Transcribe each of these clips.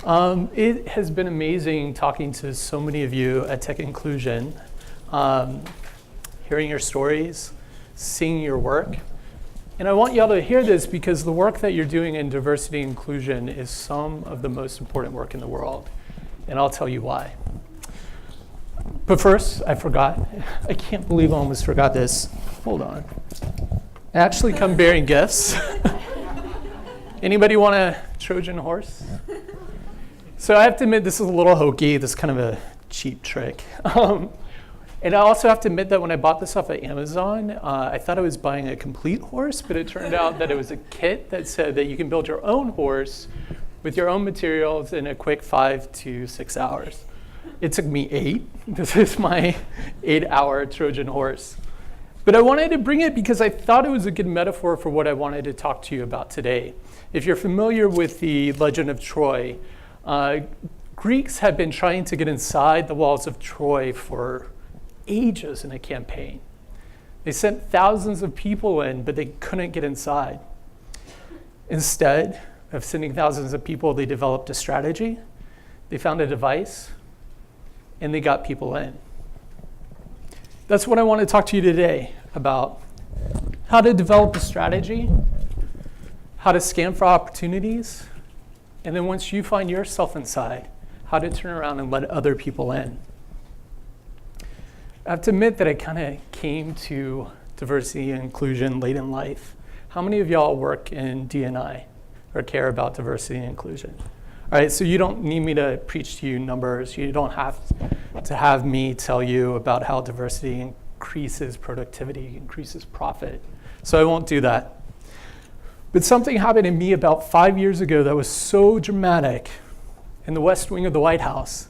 It has been amazing talking to so many of you at Tech Inclusion, hearing your stories, seeing your work. And I want y'all to hear this because the work that you're doing in diversity and inclusion is some of the most important work in the world. And I'll tell you why. But first, I forgot. I can't believe I almost forgot this. Hold on. I actually come bearing gifts. Anybody want a Trojan horse? So I have to admit, this is a little hokey. This is kind of a cheap trick. And I also have to admit that when I bought this off of Amazon, I thought I was buying a complete horse, but it turned out that it was a kit that said that you can build your own horse with your own materials in a quick 5 to 6 hours. It took me 8. This is my 8-hour Trojan horse. But I wanted to bring it because I thought it was a good metaphor for what I wanted to talk to you about today. If you're familiar with the legend of Troy, Greeks had been trying to get inside the walls of Troy for ages in a campaign. They sent thousands of people in, but they couldn't get inside. Instead of sending thousands of people, they developed a strategy. They found a device, and they got people in. That's what I want to talk to you today about: how to develop a strategy, how to scan for opportunities, and then once you find yourself inside, how to turn around and let other people in. I have to admit that I kind of came to diversity and inclusion late in life. How many of y'all work in D&I or care about diversity and inclusion? All right, so you don't need me to preach to you numbers. You don't have to have me tell you about how diversity increases productivity, increases profit. So I won't do that. But something happened to me about 5 years ago that was so dramatic in the West Wing of the White House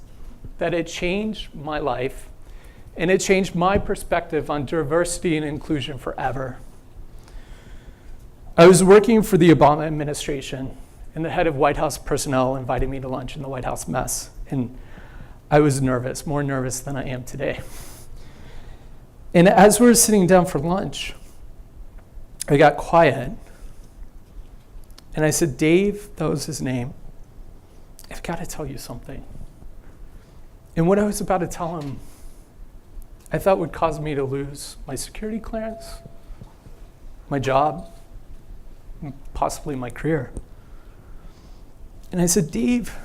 that it changed my life, and it changed my perspective on diversity and inclusion forever. I was working for the Obama administration, and the head of White House personnel invited me to lunch in the White House mess, and I was nervous, more nervous than I am today. And as we were sitting down for lunch, I got quiet. And I said, "Dave," that was his name, "I've got to tell you something." And what I was about to tell him, I thought would cause me to lose my security clearance, my job, and possibly my career. And I said, "Dave,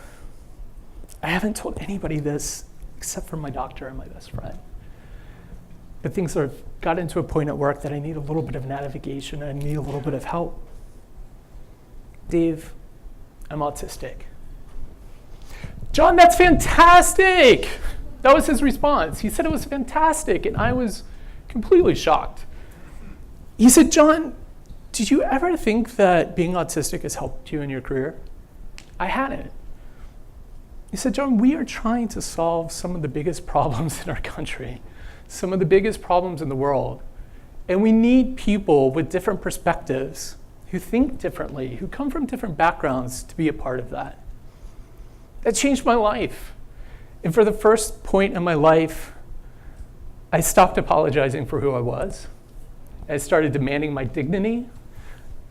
I haven't told anybody this except for my doctor and my best friend. But things have gotten to a point at work that I need a little bit of navigation and I need a little bit of help. Dave, I'm autistic." "John, that's fantastic!" That was his response. He said it was fantastic, and I was completely shocked. He said, "John, did you ever think that being autistic has helped you in your career?" I hadn't. He said, "John, we are trying to solve some of the biggest problems in our country, some of the biggest problems in the world, and we need people with different perspectives, who think differently, who come from different backgrounds to be a part of that." That changed my life. And for the first point in my life, I stopped apologizing for who I was. I started demanding my dignity.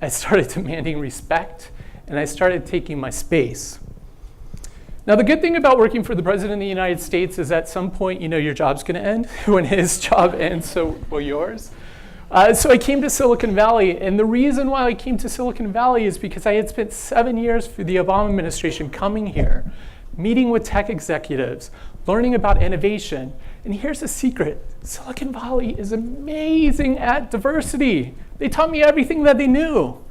I started demanding respect. And I started taking my space. Now, the good thing about working for the President of the United States is at some point, your job's going to end. When his job ends, so will yours. So I came to Silicon Valley, and the reason why I came to Silicon Valley is because I had spent 7 years for the Obama administration coming here, meeting with tech executives, learning about innovation. And here's a secret: Silicon Valley is amazing at diversity. They taught me everything that they knew.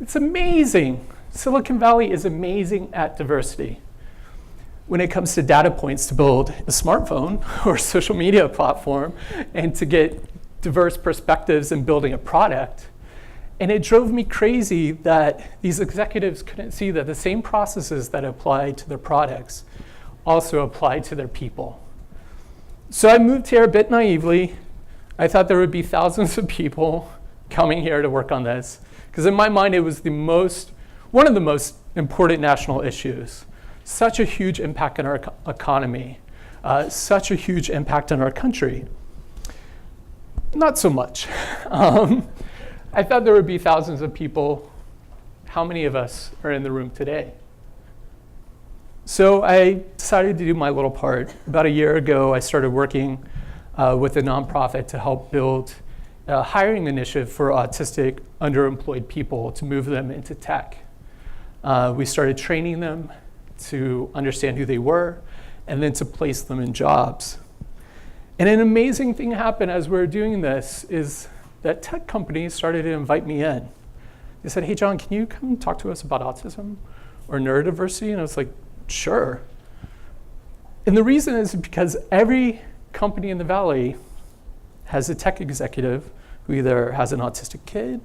It's amazing. Silicon Valley is amazing at diversity. When it comes to data points to build a smartphone or a social media platform and to get diverse perspectives in building a product. And it drove me crazy that these executives couldn't see that the same processes that apply to their products also apply to their people. So I moved here a bit naively. I thought there would be thousands of people coming here to work on this, because in my mind it was one of the most important national issues. Such a huge impact on our economy, such a huge impact on our country. Not so much. I thought there would be thousands of people. How many of us are in the room today? So I decided to do my little part. About a year ago, I started working with a nonprofit to help build a hiring initiative for autistic underemployed people to move them into tech. We started training them to understand who they were and then to place them in jobs. And an amazing thing happened as we were doing this is that tech companies started to invite me in. They said, hey, John, can you come talk to us about autism or neurodiversity? And I was like, sure. And the reason is because every company in the Valley has a tech executive who either has an autistic kid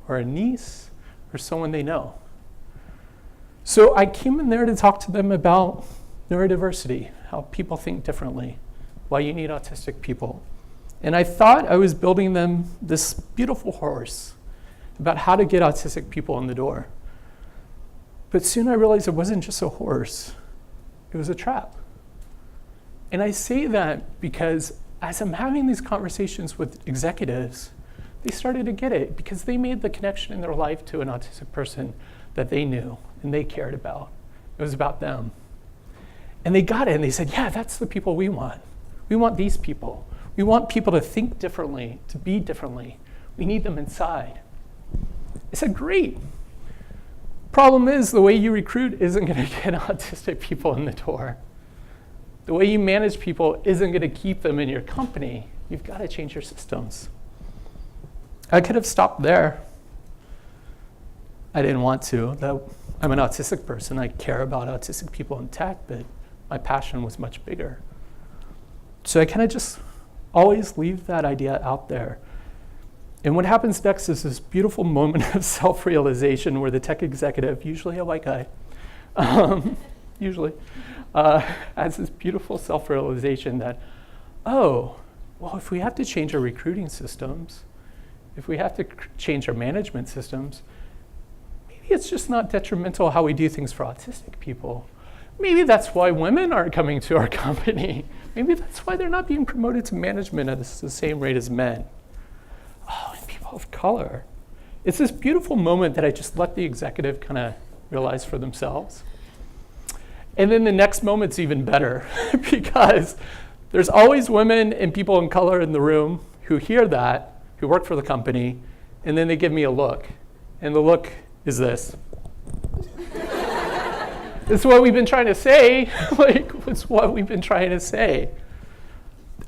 or a niece or someone they know. So I came in there to talk to them about neurodiversity, how people think differently, why you need autistic people. And I thought I was building them this beautiful horse about how to get autistic people in the door. But soon I realized it wasn't just a horse, it was a trap. And I say that because as I'm having these conversations with executives, they started to get it because they made the connection in their life to an autistic person that they knew and they cared about. It was about them. And they got it and they said, yeah, that's the people we want. We want these people. We want people to think differently, to be differently. We need them inside. I said, great. Problem is, the way you recruit isn't going to get autistic people in the door. The way you manage people isn't going to keep them in your company. You've got to change your systems. I could have stopped there. I didn't want to. I'm an autistic person. I care about autistic people in tech, but my passion was much bigger. So I kind of just always leave that idea out there. And what happens next is this beautiful moment of self-realization where the tech executive, usually a white guy, has this beautiful self-realization that, oh, well, if we have to change our recruiting systems, if we have to change our management systems, maybe it's just not detrimental how we do things for autistic people. Maybe that's why women aren't coming to our company. Maybe that's why they're not being promoted to management at the same rate as men. Oh, and people of color. It's this beautiful moment that I just let the executive kind of realize for themselves. And then the next moment's even better because there's always women and people of color in the room who hear that, who work for the company, and then they give me a look. And the look is this. It's what we've been trying to say. It's what we've been trying to say.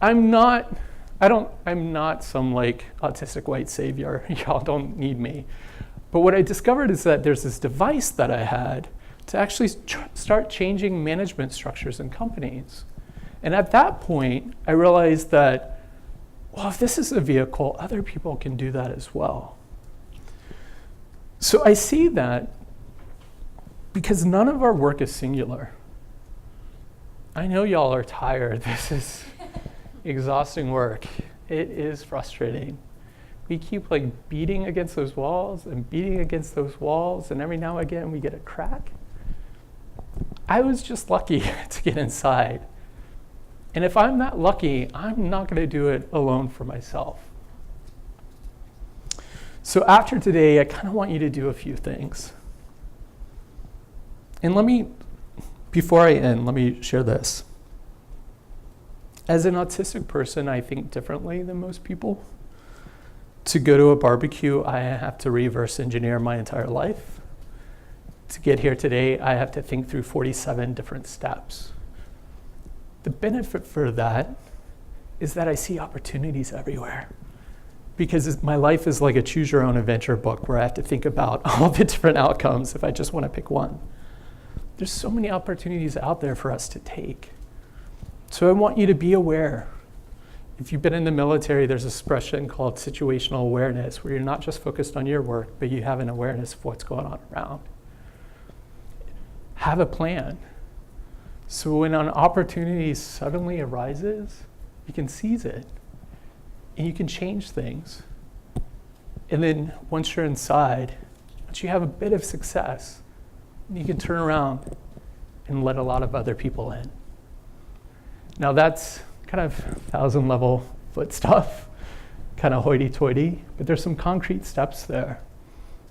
I'm not some autistic white savior. Y'all don't need me. But what I discovered is that there's this device that I had to actually start changing management structures in companies. And at that point, I realized that, well, if this is a vehicle, other people can do that as well. So I see that because none of our work is singular. I know y'all are tired. This is exhausting work. It is frustrating. We keep beating against those walls and beating against those walls, and every now and again we get a crack. I was just lucky to get inside. And if I'm not lucky, I'm not going to do it alone for myself. So after today, I kind of want you to do a few things. And before I end, let me share this. As an autistic person, I think differently than most people. To go to a barbecue, I have to reverse engineer my entire life. To get here today, I have to think through 47 different steps. The benefit for that is that I see opportunities everywhere. Because my life is like a choose your own adventure book where I have to think about all the different outcomes if I just want to pick one. There's so many opportunities out there for us to take. So I want you to be aware. If you've been in the military, there's an expression called situational awareness, where you're not just focused on your work, but you have an awareness of what's going on around. Have a plan. So when an opportunity suddenly arises, you can seize it. And you can change things. And then once you're inside, once you have a bit of success, you can turn around and let a lot of other people in. Now that's kind of 1,000-level foot stuff, kind of hoity-toity, but there's some concrete steps there.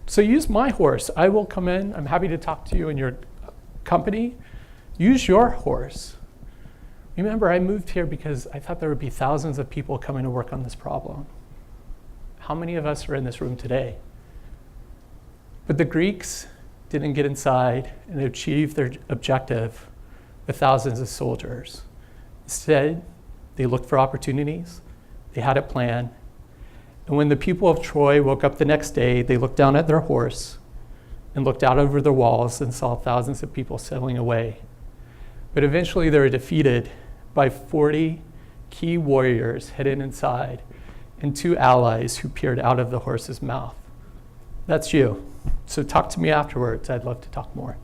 So use my horse. I will come in. I'm happy to talk to you in your company Use your horse. Remember, I moved here because I thought there would be thousands of people coming to work on this problem. How many of us are in this room today? But the Greeks didn't get inside and achieve their objective with thousands of soldiers. Instead, they looked for opportunities, they had a plan, and when the people of Troy woke up the next day, they looked down at their horse and looked out over the walls and saw thousands of people sailing away. But eventually they were defeated by 40 key warriors hidden inside and 2 allies who peered out of the horse's mouth. That's you. So talk to me afterwards. I'd love to talk more.